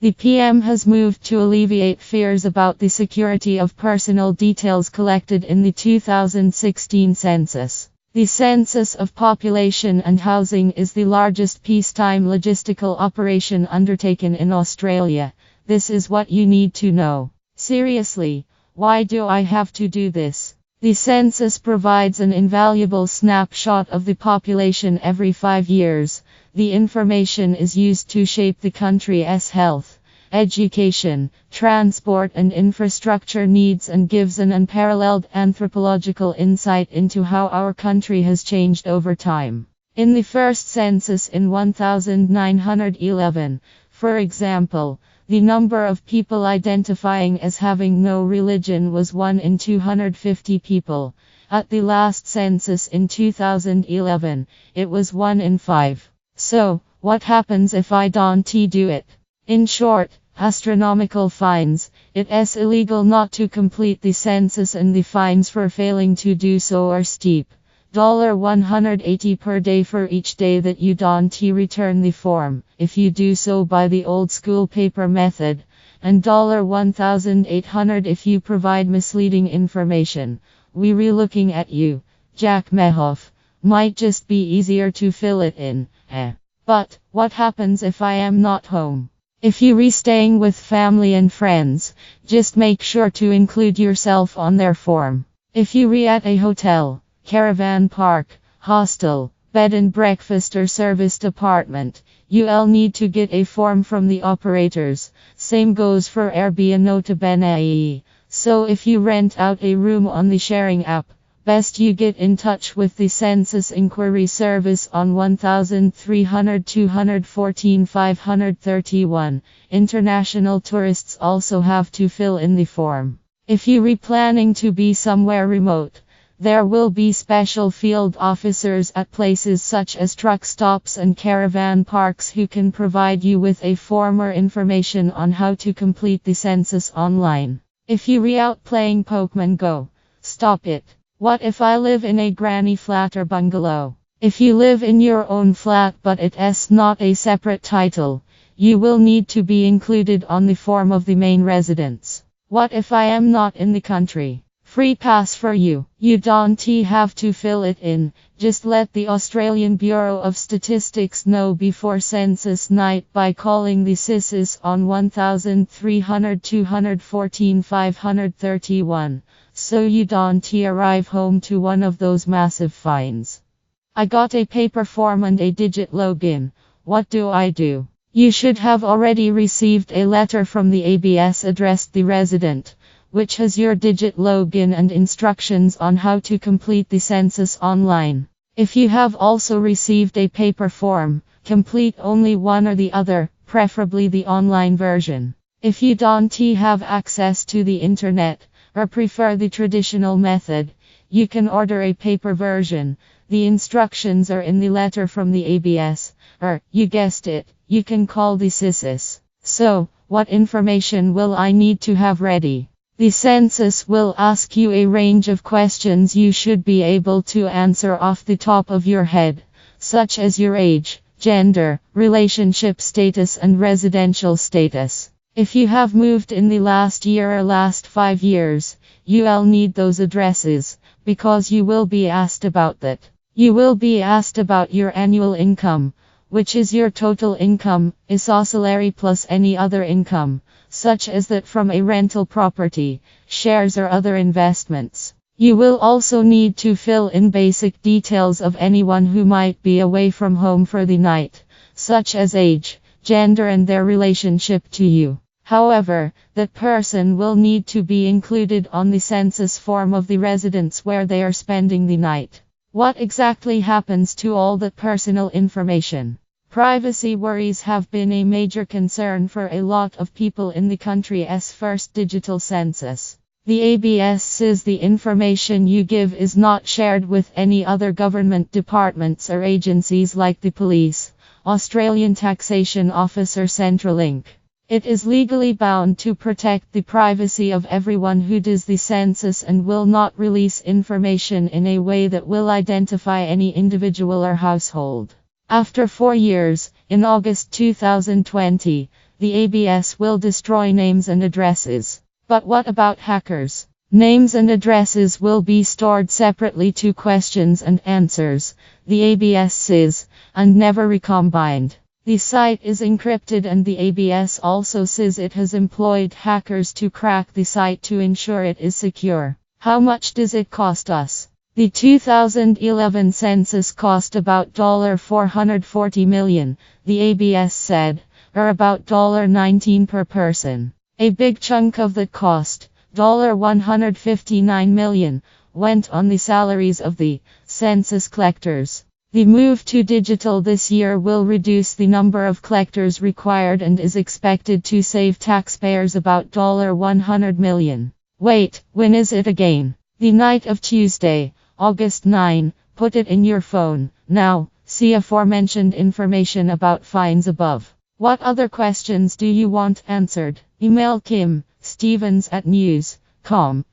The PM has moved to alleviate fears about the security of personal details collected in the 2016 census. The Census of Population and Housing is the largest peacetime logistical operation undertaken in Australia. This is what you need to know. Seriously, why do I have to do this? The census provides an invaluable snapshot of the population every 5 years. The information is used to shape the country's health, education, transport and infrastructure needs and gives an unparalleled anthropological insight into how our country has changed over time. In the first census in 1911, for example, the number of people identifying as having no religion was 1 in 250 people. At the last census in 2011, it was 1 in 5. So, what happens if I don't do it? In short, astronomical fines. It's illegal not to complete the census and the fines for failing to do so are steep. $180 per day for each day that you don't return the form, if you do so by the old school paper method, and $1,800 if you provide misleading information. We re-looking at you, Jack Mehoff. Might just be easier to fill it in, But, what happens if I am not home? If you're staying with family and friends, just make sure to include yourself on their form. If you're at a hotel, caravan park, hostel, bed and breakfast or serviced apartment, you'll need to get a form from the operators. Same goes for Airbnb. So if you rent out a room on the sharing app, best you get in touch with the Census Inquiry Service on 1300 214 531. International tourists also have to fill in the form. If you're planning to be somewhere remote, there will be special field officers at places such as truck stops and caravan parks who can provide you with a form or information on how to complete the census online. If you're out playing Pokemon Go, stop it. What if I live in a granny flat or bungalow? If you live in your own flat but it's not a separate title, you will need to be included on the form of the main residence. What if I am not in the country? Free pass for you. You don't have to fill it in. Just let the Australian Bureau of Statistics know before census night by calling the Census on 1300 214 531. So you don't arrive home to one of those massive fines. I got a paper form and a digit login. What do I do? You should have already received a letter from the ABS addressed the resident, which has your digit login and instructions on how to complete the census online. If you have also received a paper form, complete only one or the other, preferably the online version. If you don't have access to the internet, or prefer the traditional method, you can order a paper version. The instructions are in the letter from the ABS, or, you guessed it, you can call the Census. So, what information will I need to have ready? The census will ask you a range of questions you should be able to answer off the top of your head, such as your age, gender, relationship status and residential status. If you have moved in the last year or last 5 years, you'll need those addresses, because you will be asked about that. You will be asked about your annual income, which is your total income, isossalary plus any other income, such as that from a rental property, shares or other investments. You will also need to fill in basic details of anyone who might be away from home for the night, such as age, gender and their relationship to you. However, that person will need to be included on the census form of the residence where they are spending the night. What exactly happens to all that personal information? Privacy worries have been a major concern for a lot of people in the country's first digital census. The ABS says the information you give is not shared with any other government departments or agencies like the police, Australian Taxation Office or Centrelink. It is legally bound to protect the privacy of everyone who does the census and will not release information in a way that will identify any individual or household. After 4 years, in August 2020, the ABS will destroy names and addresses. But what about hackers? Names and addresses will be stored separately to questions and answers, the ABS says, and never recombined. The site is encrypted and the ABS also says it has employed hackers to crack the site to ensure it is secure. How much does it cost us? The 2011 census cost about $440 million, the ABS said, or about $19 per person. A big chunk of that cost, $159 million, went on the salaries of the census collectors. The move to digital this year will reduce the number of collectors required and is expected to save taxpayers about $100 million. Wait, when is it again? The night of Tuesday, August 9. Put it in your phone. Now, see aforementioned information about fines above. What other questions do you want answered? Email Kim Stevens at news.com.